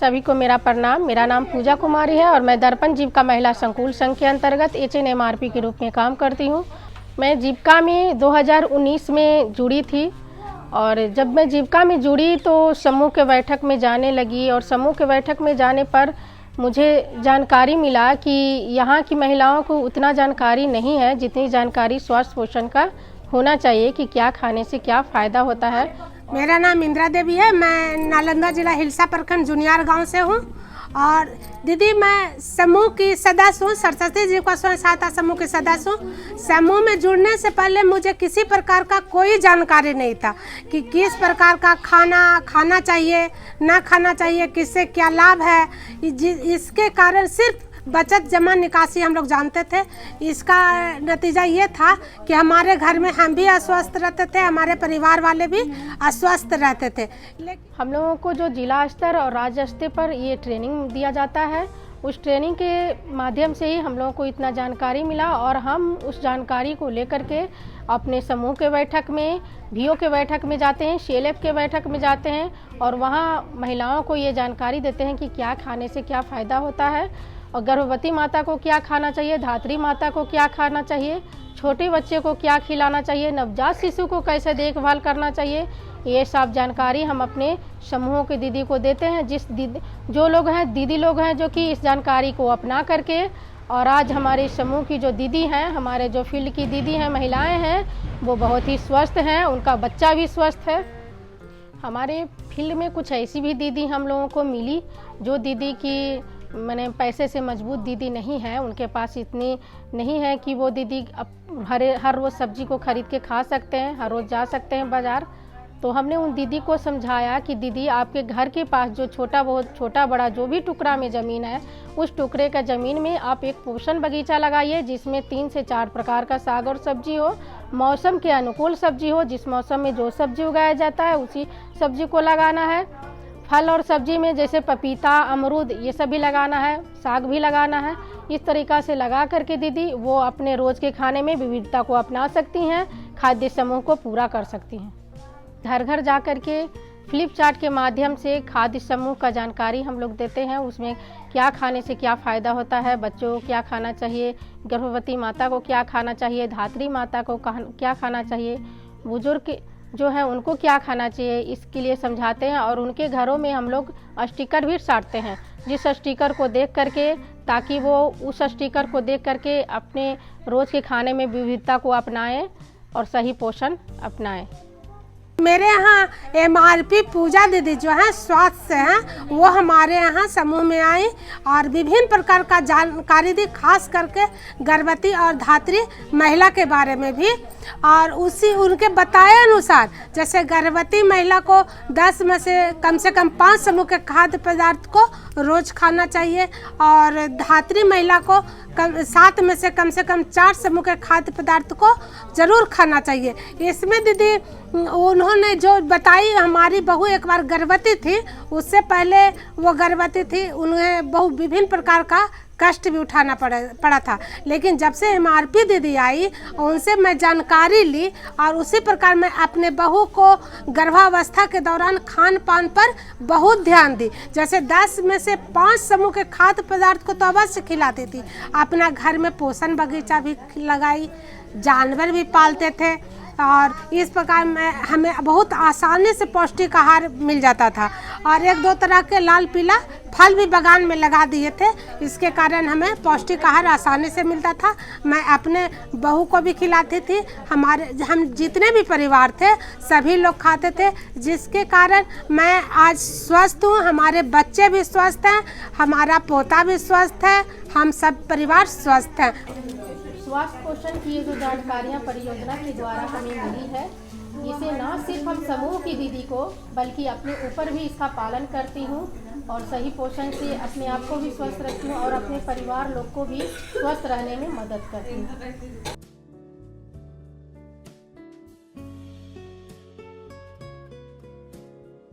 सभी को मेरा प्रणाम। मेरा नाम पूजा कुमारी है और मैं दर्पण जीविका महिला संकुल संघ के अंतर्गत HNMRP के रूप में काम करती हूँ। मैं जीविका में 2019 में जुड़ी थी और जब मैं जीविका में जुड़ी तो समूह के बैठक में जाने लगी और समूह के बैठक में जाने पर मुझे जानकारी मिला कि यहाँ की महिलाओं को उतना जानकारी नहीं है जितनी जानकारी स्वास्थ्य पोषण का होना चाहिए कि क्या खाने से क्या फ़ायदा होता है। मेरा नाम इंदिरा देवी है। मैं नालंदा जिला हिलसा प्रखंड जुनियार गांव से हूं और दीदी मैं समूह की सदस्य हूं, सरस्वती जी का स्वयं सहायता समूह के सदस्य हूं। समूह में जुड़ने से पहले मुझे किसी प्रकार का कोई जानकारी नहीं था कि किस प्रकार का खाना खाना चाहिए, ना खाना चाहिए, किससे क्या लाभ है। इसके कारण सिर्फ बचत जमा निकासी हम लोग जानते थे। इसका नतीजा ये था कि हमारे घर में हम भी अस्वस्थ रहते थे, हमारे परिवार वाले भी अस्वस्थ रहते थे। लेकिन हम लोगों को जो जिला स्तर और राज्य स्तर पर ये ट्रेनिंग दिया जाता है, उस ट्रेनिंग के माध्यम से ही हम लोगों को इतना जानकारी मिला और हम उस जानकारी को लेकर के अपने समूह के बैठक में, VO के बैठक में जाते हैं, CLF के बैठक में जाते हैं और वहाँ महिलाओं को ये जानकारी देते हैं कि क्या खाने से क्या फ़ायदा होता है और गर्भवती माता को क्या खाना चाहिए, धात्री माता को क्या खाना चाहिए, छोटे बच्चे को क्या खिलाना चाहिए, नवजात शिशु को कैसे देखभाल करना चाहिए। ये सब जानकारी हम अपने समूहों के दीदी को देते हैं। जो लोग हैं दीदी लोग हैं जो कि इस जानकारी को अपना करके और आज हमारे समूह की जो दीदी हैं, हमारे जो फील्ड की दीदी हैं, महिलाएं हैं, वो बहुत ही स्वस्थ हैं, उनका बच्चा भी स्वस्थ है। हमारे फील्ड में कुछ ऐसी भी दीदी हम लोगों को मिली जो दीदी की मैंने पैसे से मजबूत दीदी नहीं है, उनके पास इतनी नहीं है कि वो दीदी हर रोज़ सब्जी को खरीद के खा सकते हैं, हर रोज़ जा सकते हैं बाज़ार। तो हमने उन दीदी को समझाया कि दीदी आपके घर के पास जो छोटा बड़ा जो भी टुकड़ा में ज़मीन है, उस टुकड़े का ज़मीन में आप एक पोषण बगीचा लगाइए जिसमें 3 से 4 प्रकार का साग और सब्जी हो, मौसम के अनुकूल सब्जी हो, जिस मौसम में जो सब्जी उगाया जाता है उसी सब्जी को लगाना है। फल और सब्जी में जैसे पपीता, अमरूद ये सब भी लगाना है, साग भी लगाना है। इस तरीक़ा से लगा करके दीदी वो अपने रोज़ के खाने में विविधता को अपना सकती हैं, खाद्य समूह को पूरा कर सकती हैं। घर घर जा कर के फ्लिप चार्ट के माध्यम से खाद्य समूह का जानकारी हम लोग देते हैं। उसमें क्या खाने से क्या फ़ायदा होता है, बच्चों को क्या खाना चाहिए, गर्भवती माता को क्या खाना चाहिए, धात्री माता को क्या खाना चाहिए, बुजुर्ग जो है उनको क्या खाना चाहिए, इसके लिए समझाते हैं। और उनके घरों में हम लोग स्टिकर भी साटते हैं जिस स्टिकर को देख करके, ताकि वो उस स्टिकर को देख करके अपने रोज़ के खाने में विविधता को अपनाएं और सही पोषण अपनाएं। मेरे यहाँ MRP पूजा दीदी जो है स्वास्थ्य से हैं, वो हमारे यहाँ समूह में आई और विभिन्न प्रकार का जानकारी दी, खास करके गर्भवती और धात्री महिला के बारे में भी। और उनके बताए अनुसार जैसे गर्भवती महिला को 10 में से कम 5 समूह के खाद्य पदार्थ को रोज़ खाना चाहिए और धात्री महिला को 7 में से कम 4 समूह के खाद्य पदार्थ को ज़रूर खाना चाहिए। इसमें दीदी उन्होंने जो बताई, हमारी बहू एक बार गर्भवती थी, उससे पहले वो गर्भवती थी, उन्हें बहुत विभिन्न प्रकार का कष्ट भी उठाना पड़ा था। लेकिन जब से MRP दीदी आई उनसे मैं जानकारी ली और उसी प्रकार मैं अपने बहू को गर्भावस्था के दौरान खान पान पर बहुत ध्यान दी। जैसे 10 में से 5 समूह के खाद्य पदार्थ को तो अवश्य खिलाती थी, अपना घर में पोषण बगीचा भी लगाई, जानवर भी पालते थे और इस प्रकार में हमें बहुत आसानी से पौष्टिक आहार मिल जाता था। और 1-2 तरह के लाल पीला फल भी बागान में लगा दिए थे, इसके कारण हमें पौष्टिक आहार आसानी से मिलता था। मैं अपने बहू को भी खिलाती थी, हम जितने भी परिवार थे सभी लोग खाते थे, जिसके कारण मैं आज स्वस्थ हूँ, हमारे बच्चे भी स्वस्थ हैं, हमारा पोता भी स्वस्थ है, हम सब परिवार स्वस्थ हैं। स्वास्थ्य पोषण की ये जो जानकारियाँ परियोजना के द्वारा हमें मिली है, इसे न सिर्फ हम समूह की दीदी को बल्कि अपने ऊपर भी इसका पालन करती हूँ और सही पोषण से अपने आप को भी स्वस्थ रखती हूँ और अपने परिवार लोग को भी स्वस्थ रहने में मदद करती हूँ।